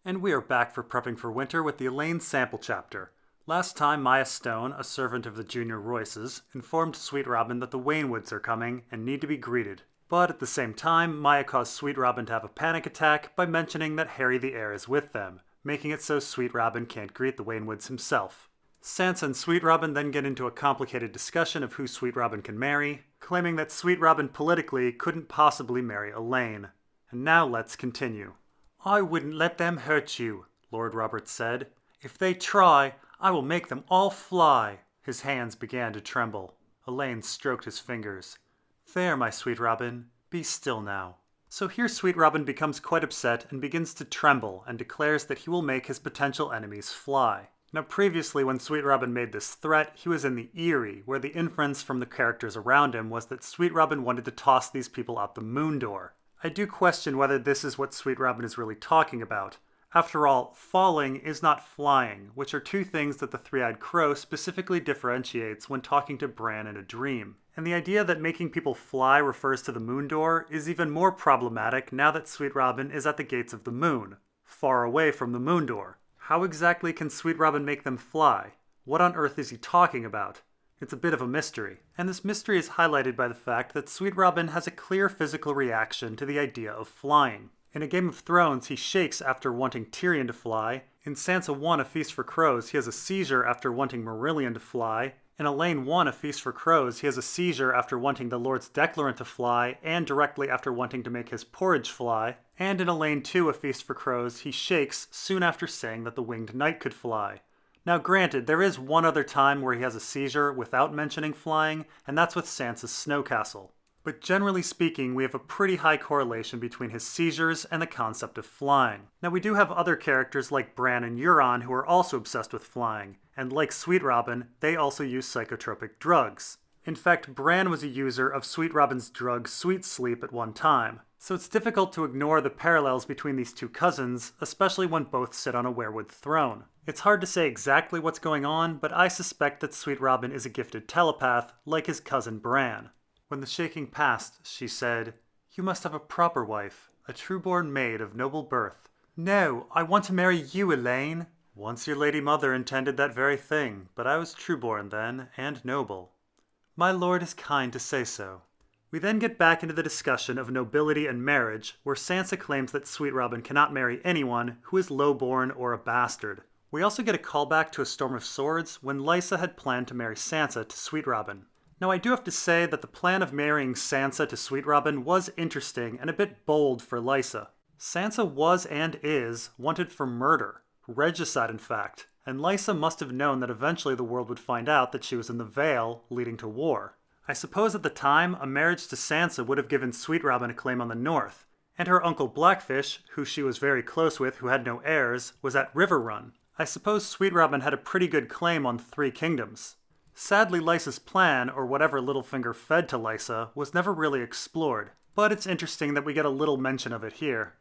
And we are back for prepping for winter with the Alayne sample chapter. Last time, Maya Stone, a servant of the junior Royces, informed Sweetrobin that the Waynwoods are coming and need to be greeted. But at the same time, Maya caused Sweetrobin to have a panic attack by mentioning that Harry the Heir is with them, making it so Sweetrobin can't greet the Waynwoods himself. Sansa and Sweetrobin then get into a complicated discussion of who Sweetrobin can marry, claiming that Sweetrobin politically couldn't possibly marry Alayne. And now let's continue. "I wouldn't let them hurt you," Lord Robert said. "If they try, I will make them all fly." His hands began to tremble. Alayne stroked his fingers. "There, my Sweetrobin, be still now." So here Sweetrobin becomes quite upset and begins to tremble and declares that he will make his potential enemies fly. Now previously when Sweetrobin made this threat, he was in the Eyrie, where the inference from the characters around him was that Sweetrobin wanted to toss these people out the moon door. I do question whether this is what Sweetrobin is really talking about. After all, falling is not flying, which are two things that the Three-Eyed Crow specifically differentiates when talking to Bran in a dream. And the idea that making people fly refers to the moon door is even more problematic now that Sweetrobin is at the gates of the moon, far away from the moon door. How exactly can Sweetrobin make them fly? What on earth is he talking about? It's a bit of a mystery. And this mystery is highlighted by the fact that Sweetrobin has a clear physical reaction to the idea of flying. In A Game of Thrones, he shakes after wanting Tyrion to fly. In Sansa 1, A Feast for Crows, he has a seizure after wanting Marillion to fly. In Alayne 1, A Feast for Crows, he has a seizure after wanting the Lord's Declarant to fly, and directly after wanting to make his porridge fly. And in Alayne 2, A Feast for Crows, he shakes soon after saying that the Winged Knight could fly. Now granted, there is one other time where he has a seizure without mentioning flying, and that's with Sansa's snow castle. But generally speaking, we have a pretty high correlation between his seizures and the concept of flying. Now we do have other characters like Bran and Euron who are also obsessed with flying, and like Sweetrobin, they also use psychotropic drugs. In fact, Bran was a user of Sweetrobin's drug Sweet Sleep at one time, so it's difficult to ignore the parallels between these two cousins, especially when both sit on a weirwood throne. It's hard to say exactly what's going on, but I suspect that Sweetrobin is a gifted telepath, like his cousin Bran. When the shaking passed, she said, "You must have a proper wife, a true-born maid of noble birth." "No, I want to marry you, Alayne." "Once your lady mother intended that very thing, but I was true-born then, and noble." "My lord is kind to say so." We then get back into the discussion of nobility and marriage, where Sansa claims that Sweetrobin cannot marry anyone who is low-born or a bastard. We also get a callback to A Storm of Swords when Lysa had planned to marry Sansa to Sweetrobin. Now I do have to say that the plan of marrying Sansa to Sweetrobin was interesting and a bit bold for Lysa. Sansa was and is wanted for murder, regicide in fact, and Lysa must have known that eventually the world would find out that she was in the Vale, leading to war. I suppose at the time, a marriage to Sansa would have given Sweetrobin a claim on the north, and her uncle Blackfish, who she was very close with who had no heirs, was at Riverrun. I suppose Sweetrobin had a pretty good claim on the Three Kingdoms. Sadly, Lysa's plan, or whatever Littlefinger fed to Lysa, was never really explored, but it's interesting that we get a little mention of it here.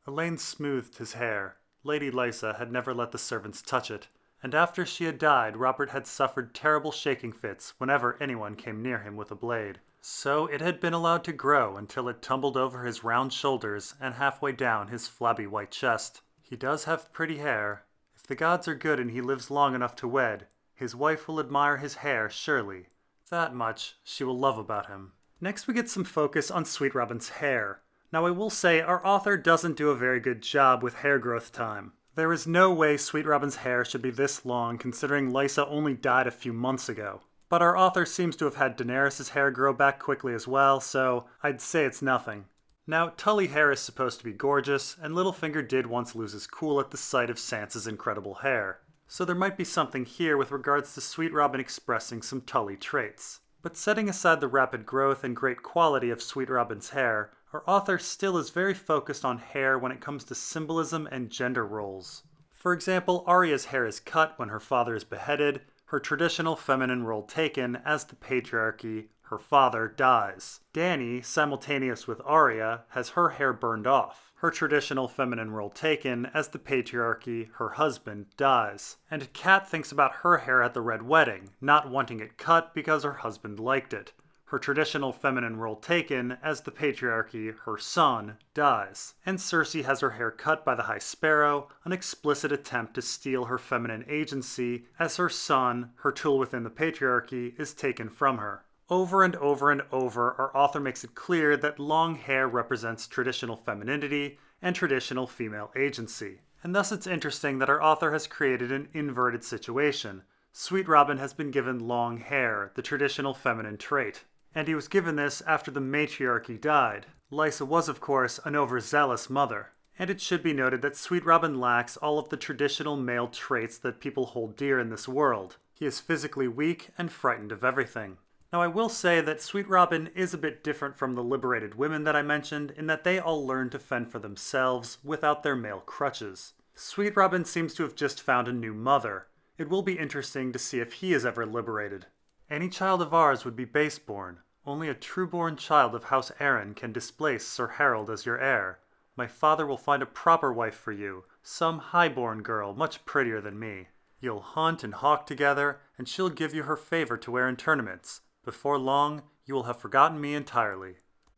Alayne smoothed his hair. Lady Lysa had never let the servants touch it, and after she had died, Robert had suffered terrible shaking fits whenever anyone came near him with a blade. So it had been allowed to grow until it tumbled over his round shoulders and halfway down his flabby white chest. He does have pretty hair. If the gods are good and he lives long enough to wed, his wife will admire his hair, surely. That much she will love about him. Next we get some focus on Sweetrobin's hair. Now I will say our author doesn't do a very good job with hair growth time. There is no way Sweetrobin's hair should be this long considering Lysa only died a few months ago. But our author seems to have had Daenerys' hair grow back quickly as well, so I'd say it's nothing. Now, Tully hair is supposed to be gorgeous, and Littlefinger did once lose his cool at the sight of Sansa's incredible hair. So there might be something here with regards to Sweetrobin expressing some Tully traits. But setting aside the rapid growth and great quality of Sweetrobin's hair, our author still is very focused on hair when it comes to symbolism and gender roles. For example, Arya's hair is cut when her father is beheaded, her traditional feminine role taken as the patriarchy, her father, dies. Dany, simultaneous with Arya, has her hair burned off, her traditional feminine role taken as the patriarchy, her husband, dies. And Kat thinks about her hair at the Red Wedding, not wanting it cut because her husband liked it. her traditional feminine role taken as the patriarchy, her son, dies. And Cersei has her hair cut by the High Sparrow, an explicit attempt to steal her feminine agency as her son, her tool within the patriarchy, is taken from her. Over and over and over, our author makes it clear that long hair represents traditional femininity and traditional female agency. And thus it's interesting that our author has created an inverted situation. Sweetrobin has been given long hair, the traditional feminine trait. And he was given this after the matriarchy died. Lysa was, of course, an overzealous mother. And it should be noted that Sweetrobin lacks all of the traditional male traits that people hold dear in this world. He is physically weak and frightened of everything. Now I will say that Sweetrobin is a bit different from the liberated women that I mentioned in that they all learn to fend for themselves without their male crutches. Sweetrobin seems to have just found a new mother. It will be interesting to see if he is ever liberated. Any child of ours would be baseborn. Only a true-born child of House Arryn can displace Sir Harold as your heir. My father will find a proper wife for you, some high-born girl much prettier than me. You'll hunt and hawk together, and she'll give you her favor to wear in tournaments. Before long, you will have forgotten me entirely.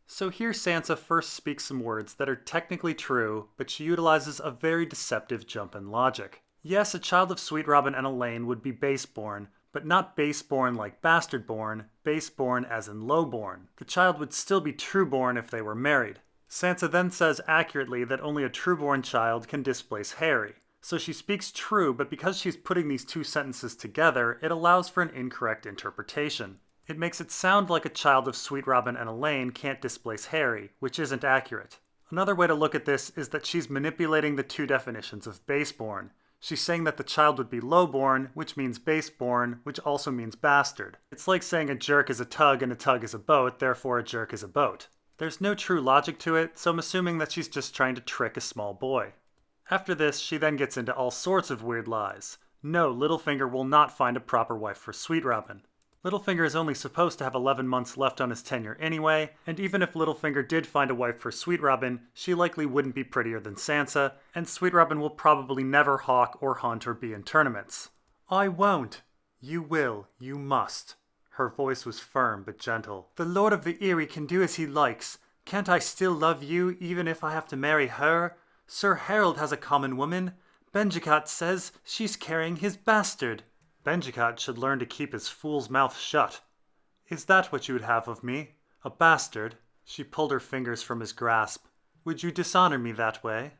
So here Sansa first speaks some words that are technically true, but she utilizes a very deceptive jump in logic. Yes, a child of Sweetrobin and Alayne would be baseborn, but not baseborn like bastardborn, baseborn as in lowborn. The child would still be trueborn if they were married. Sansa then says accurately that only a trueborn child can displace Harry. So she speaks true, but because she's putting these two sentences together, it allows for an incorrect interpretation. It makes it sound like a child of Sweetrobin and Alayne can't displace Harry, which isn't accurate. Another way to look at this is that she's manipulating the two definitions of baseborn. She's saying that the child would be lowborn, which means baseborn, which also means bastard. It's like saying a jerk is a tug and a tug is a boat, therefore a jerk is a boat. There's no true logic to it, so I'm assuming that she's just trying to trick a small boy. After this, she then gets into all sorts of weird lies. No, Littlefinger will not find a proper wife for Sweetrobin. Littlefinger is only supposed to have 11 months left on his tenure anyway, and even if Littlefinger did find a wife for Sweetrobin, she likely wouldn't be prettier than Sansa, and Sweetrobin will probably never hawk or hunt or be in tournaments. I won't. You will. You must. Her voice was firm but gentle. The Lord of the Eyrie can do as he likes. Can't I still love you even if I have to marry her? Sir Harold has a common woman. Benjicat says she's carrying his bastard. Benjicat should learn to keep his fool's mouth shut. Is that what you would have of me? A bastard? She pulled her fingers from his grasp. Would you dishonor me that way?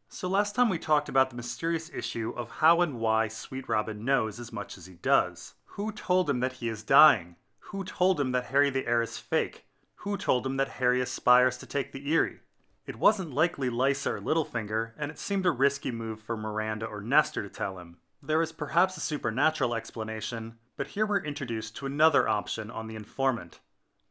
So last time we talked about the mysterious issue of how and why Sweetrobin knows as much as he does. Who told him that he is dying? Who told him that Harry the Heir is fake? Who told him that Harry aspires to take the Eyrie? It wasn't likely Lysa or Littlefinger, and it seemed a risky move for Miranda or Nestor to tell him. There is perhaps a supernatural explanation, but here we're introduced to another option on the informant.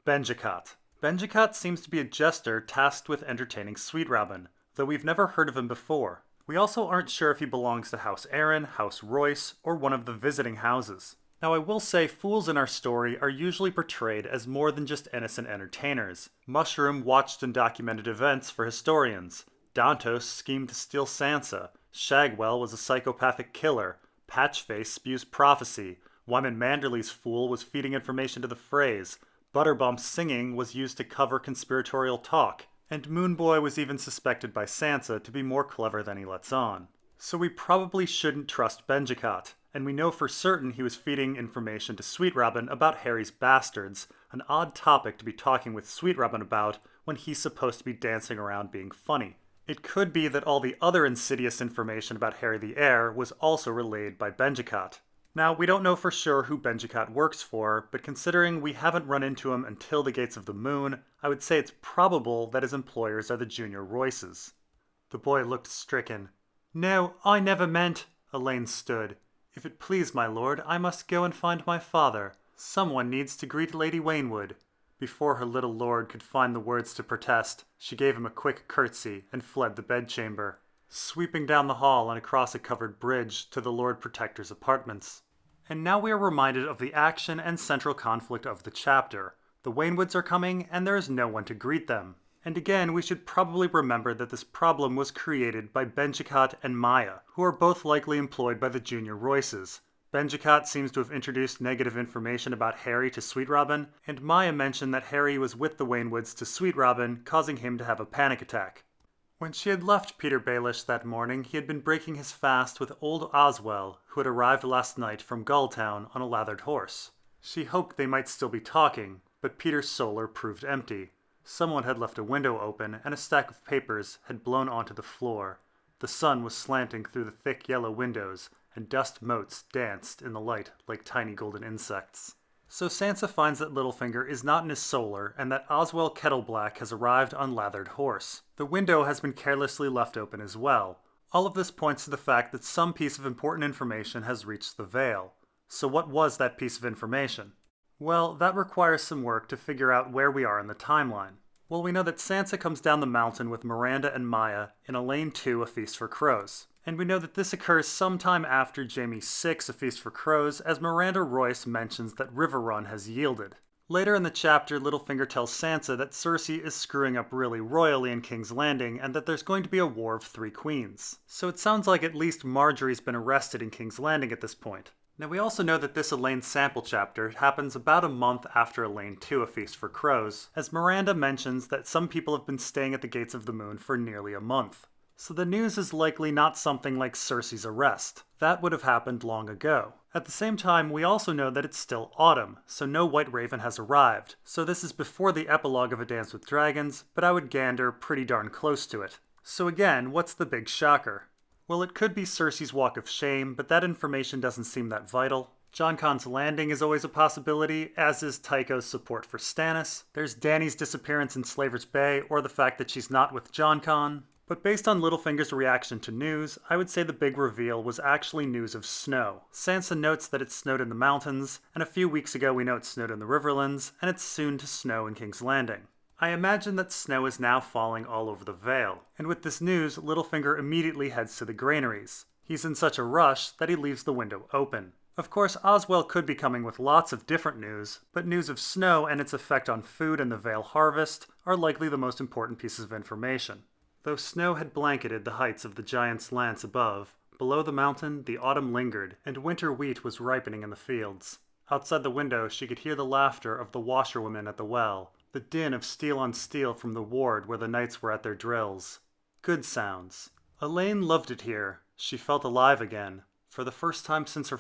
Benjicat. Benjicat seems to be a jester tasked with entertaining Sweetrobin, though we've never heard of him before. We also aren't sure if he belongs to House Arryn, House Royce, or one of the visiting houses. Now I will say fools in our story are usually portrayed as more than just innocent entertainers. Mushroom watched and documented events for historians. Dantos schemed to steal Sansa. Shagwell was a psychopathic killer. Patchface spews prophecy. Wyman Manderley's fool was feeding information to the Freys. Butterbump's singing was used to cover conspiratorial talk. And Moonboy was even suspected by Sansa to be more clever than he lets on. So we probably shouldn't trust Benjicat, and we know for certain he was feeding information to Sweetrobin about Harry's bastards, an odd topic to be talking with Sweetrobin about when he's supposed to be dancing around being funny. It could be that all the other insidious information about Harry the Heir was also relayed by Benjicat. Now, we don't know for sure who Benjicat works for, but considering we haven't run into him until the Gates of the Moon, I would say it's probable that his employers are the Junior Royces. The boy looked stricken. No, I never meant... Alayne stood. If it please my lord, I must go and find my father. Someone needs to greet Lady Waynwood. Before her little lord could find the words to protest, she gave him a quick curtsy and fled the bedchamber, sweeping down the hall and across a covered bridge to the Lord Protector's apartments. And now we are reminded of the action and central conflict of the chapter. The Waynwoods are coming, and there is no one to greet them. And again, we should probably remember that this problem was created by Benjicat and Maya, who are both likely employed by the Junior Royces. Benjacat seems to have introduced negative information about Harry to Sweetrobin, and Maya mentioned that Harry was with the Waynwoods to Sweetrobin, causing him to have a panic attack. When she had left Peter Baelish that morning, he had been breaking his fast with old Oswell, who had arrived last night from Gulltown on a lathered horse. She hoped they might still be talking, but Peter's solar proved empty. Someone had left a window open, and a stack of papers had blown onto the floor. The sun was slanting through the thick yellow windows, and dust motes danced in the light like tiny golden insects. So Sansa finds that Littlefinger is not in his solar, and that Oswell Kettleblack has arrived on lathered horse. The window has been carelessly left open as well. All of this points to the fact that some piece of important information has reached the Vale. So what was that piece of information? Well, that requires some work to figure out where we are in the timeline. Well, we know that Sansa comes down the mountain with Miranda and Maya in Alayne 2, A Feast for Crows. And we know that this occurs sometime after Jaime 6, A Feast for Crows, as Miranda Royce mentions that Riverrun has yielded. Later in the chapter, Littlefinger tells Sansa that Cersei is screwing up really royally in King's Landing and that there's going to be a War of Three Queens. So it sounds like at least Marjorie's been arrested in King's Landing at this point. Now we also know that this Alayne sample chapter happens about a month after Alayne 2, A Feast for Crows, as Miranda mentions that some people have been staying at the Gates of the Moon for nearly a month. So the news is likely not something like Cersei's arrest. That would have happened long ago. At the same time, we also know that it's still autumn, so no White Raven has arrived. So this is before the epilogue of A Dance with Dragons, but I would gander pretty darn close to it. So again, what's the big shocker? Well, it could be Cersei's walk of shame, but that information doesn't seem that vital. Jon Con's landing is always a possibility, as is Tycho's support for Stannis. There's Dany's disappearance in Slaver's Bay, or the fact that she's not with Jon Con. But based on Littlefinger's reaction to news, I would say the big reveal was actually news of snow. Sansa notes that it snowed in the mountains, and a few weeks ago we know it snowed in the Riverlands, and it's soon to snow in King's Landing. I imagine that snow is now falling all over the Vale, and with this news, Littlefinger immediately heads to the granaries. He's in such a rush that he leaves the window open. Of course, Oswell could be coming with lots of different news, but news of snow and its effect on food and the Vale harvest are likely the most important pieces of information. Though snow had blanketed the heights of the Giant's Lance above, below the mountain the autumn lingered, and winter wheat was ripening in the fields. Outside the window she could hear the laughter of the washerwomen at the well, the din of steel on steel from the ward where the knights were at their drills. Good sounds. Alayne loved it here. She felt alive again, for the first time since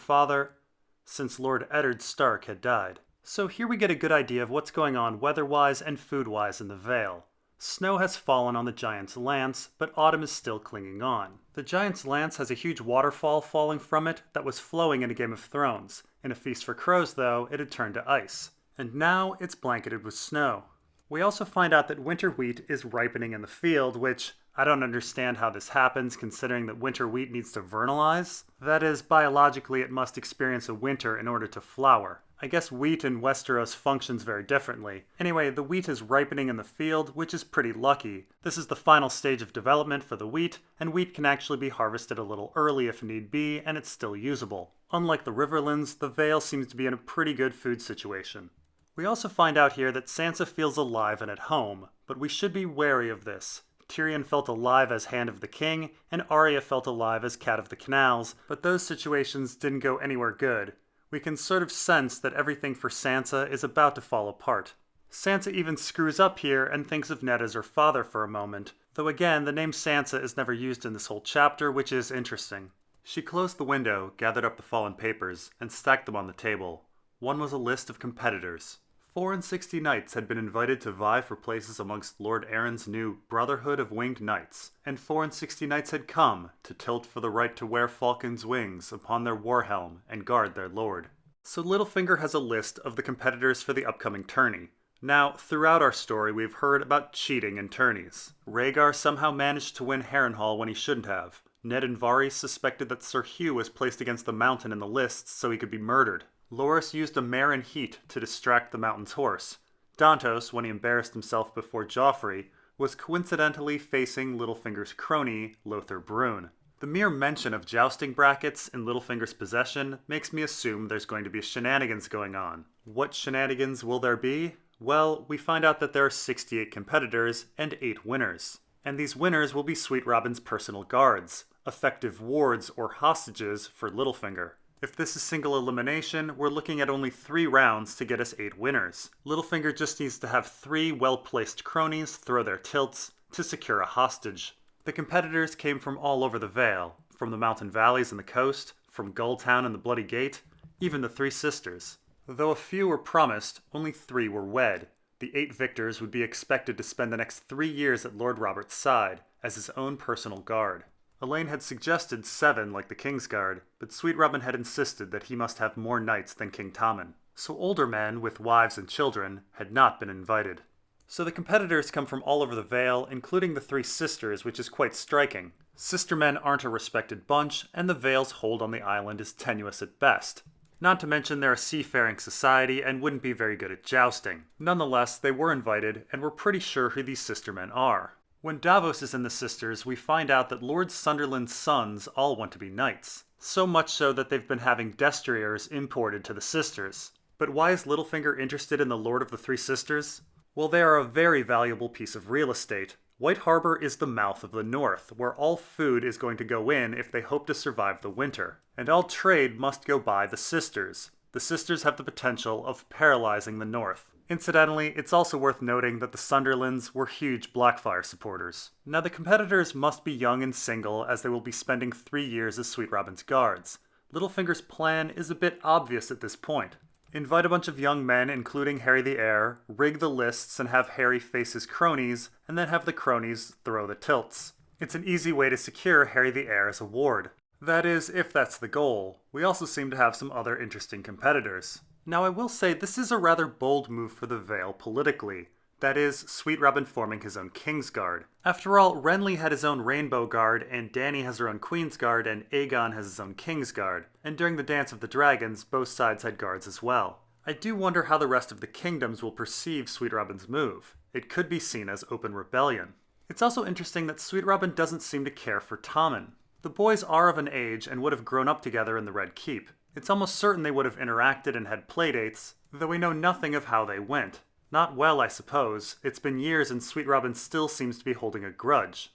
since Lord Eddard Stark had died. So here we get a good idea of what's going on weather-wise and food-wise in the Vale. Snow has fallen on the Giant's Lance, but autumn is still clinging on. The Giant's Lance has a huge waterfall falling from it that was flowing in a Game of Thrones. In A Feast for Crows, though, it had turned to ice. And now it's blanketed with snow. We also find out that winter wheat is ripening in the field, which I don't understand how this happens considering that winter wheat needs to vernalize. That is, biologically it must experience a winter in order to flower. I guess wheat in Westeros functions very differently. Anyway, the wheat is ripening in the field, which is pretty lucky. This is the final stage of development for the wheat, and wheat can actually be harvested a little early if need be, and it's still usable. Unlike the Riverlands, the Vale seems to be in a pretty good food situation. We also find out here that Sansa feels alive and at home, but we should be wary of this. Tyrion felt alive as Hand of the King, and Arya felt alive as Cat of the Canals, but those situations didn't go anywhere good. We can sort of sense that everything for Sansa is about to fall apart. Sansa even screws up here and thinks of Ned as her father for a moment, though again, the name Sansa is never used in this whole chapter, which is interesting. She closed the window, gathered up the fallen papers, and stacked them on the table. One was a list of competitors. 64 knights had been invited to vie for places amongst Lord Arryn's new Brotherhood of Winged Knights, and 64 knights had come to tilt for the right to wear falcon's wings upon their warhelm and guard their lord. So Littlefinger has a list of the competitors for the upcoming tourney. Now, throughout our story, we've heard about cheating in tourneys. Rhaegar somehow managed to win Harrenhal when he shouldn't have. Ned and Varys suspected that Sir Hugh was placed against the mountain in the lists so he could be murdered. Loras used a mare in heat to distract the mountain's horse. Dantos, when he embarrassed himself before Joffrey, was coincidentally facing Littlefinger's crony, Lothar Brune. The mere mention of jousting brackets in Littlefinger's possession makes me assume there's going to be shenanigans going on. What shenanigans will there be? Well, we find out that there are 68 competitors and 8 winners. And these winners will be Sweetrobin's personal guards, effective wards or hostages for Littlefinger. If this is single elimination, we're looking at only 3 rounds to get us 8 winners. Littlefinger just needs to have 3 well-placed cronies throw their tilts to secure a hostage. The competitors came from all over the Vale, from the mountain valleys and the coast, from Gulltown and the Bloody Gate, even the 3 sisters. Though a few were promised, only 3 were wed. The 8 victors would be expected to spend the next 3 years at Lord Robert's side, as his own personal guard. Alayne had suggested 7 like the Kingsguard, but Sweetrobin had insisted that he must have more knights than King Tommen, so older men with wives and children had not been invited. So the competitors come from all over the Vale, including the 3 sisters, which is quite striking. Sister men aren't a respected bunch, and the Vale's hold on the island is tenuous at best. Not to mention they're a seafaring society and wouldn't be very good at jousting. Nonetheless, they were invited, and we're pretty sure who these sister men are. When Davos is in the Sisters, we find out that Lord Sunderland's sons all want to be knights. So much so that they've been having destriers imported to the Sisters. But why is Littlefinger interested in the Lord of the 3 Sisters? Well, they are a very valuable piece of real estate. White Harbor is the mouth of the north, where all food is going to go in if they hope to survive the winter. And all trade must go by the Sisters. The Sisters have the potential of paralyzing the north. Incidentally, it's also worth noting that the Sunderlands were huge Blackfyre supporters. Now the competitors must be young and single, as they will be spending 3 years as Sweetrobin's guards. Littlefinger's plan is a bit obvious at this point. Invite a bunch of young men, including Harry the Heir, rig the lists and have Harry face his cronies, and then have the cronies throw the tilts. It's an easy way to secure Harry the Heir as a ward. That is, if that's the goal. We also seem to have some other interesting competitors. Now I will say this is a rather bold move for the Vale politically. That is, Sweetrobin forming his own Kingsguard. After all, Renly had his own Rainbow Guard, and Dany has her own Queen's Guard, and Aegon has his own Kingsguard. And during the Dance of the Dragons, both sides had guards as well. I do wonder how the rest of the kingdoms will perceive Sweetrobin's move. It could be seen as open rebellion. It's also interesting that Sweetrobin doesn't seem to care for Tommen. The boys are of an age and would have grown up together in the Red Keep. It's almost certain they would have interacted and had playdates, though we know nothing of how they went. Not well, I suppose. It's been years and Sweetrobin still seems to be holding a grudge.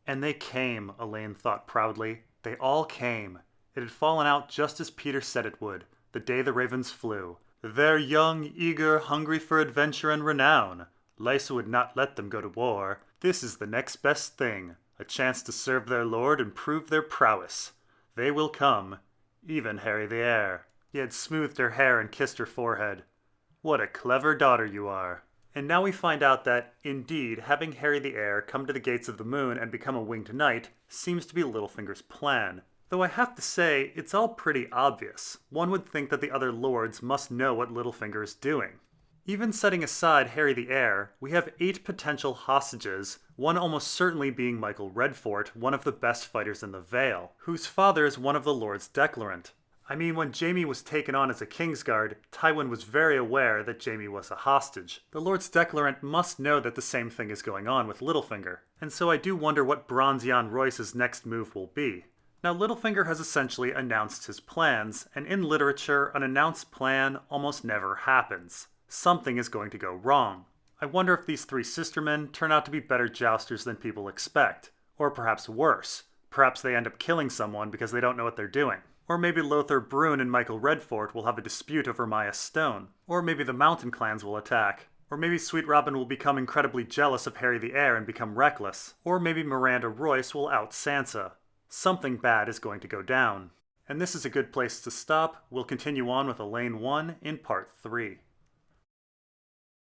And they came, Alayne thought proudly. They all came. It had fallen out just as Peter said it would, the day the ravens flew. They're young, eager, hungry for adventure and renown. Lysa would not let them go to war. This is the next best thing, a chance to serve their lord and prove their prowess. They will come. Even Harry the Heir. He had smoothed her hair and kissed her forehead. What a clever daughter you are. And now we find out that, indeed, having Harry the Heir come to the Gates of the Moon and become a winged knight seems to be Littlefinger's plan. Though I have to say, it's all pretty obvious. One would think that the other lords must know what Littlefinger is doing. Even setting aside Harry the Heir, we have 8 potential hostages, one almost certainly being Michael Redfort, one of the best fighters in the Vale, whose father is one of the Lords Declarant. I mean, when Jaime was taken on as a Kingsguard, Tywin was very aware that Jaime was a hostage. The Lords Declarant must know that the same thing is going on with Littlefinger, and so I do wonder what Bronzion Royce's next move will be. Now, Littlefinger has essentially announced his plans, and in literature, an announced plan almost never happens. Something is going to go wrong. I wonder if these 3 sistermen turn out to be better jousters than people expect. Or perhaps worse. Perhaps they end up killing someone because they don't know what they're doing. Or maybe Lothar Brune and Michael Redfort will have a dispute over Maya Stone. Or maybe the mountain clans will attack. Or maybe Sweetrobin will become incredibly jealous of Harry the Heir and become reckless. Or maybe Miranda Royce will out Sansa. Something bad is going to go down. And this is a good place to stop. We'll continue on with Alayne 1 in part 3.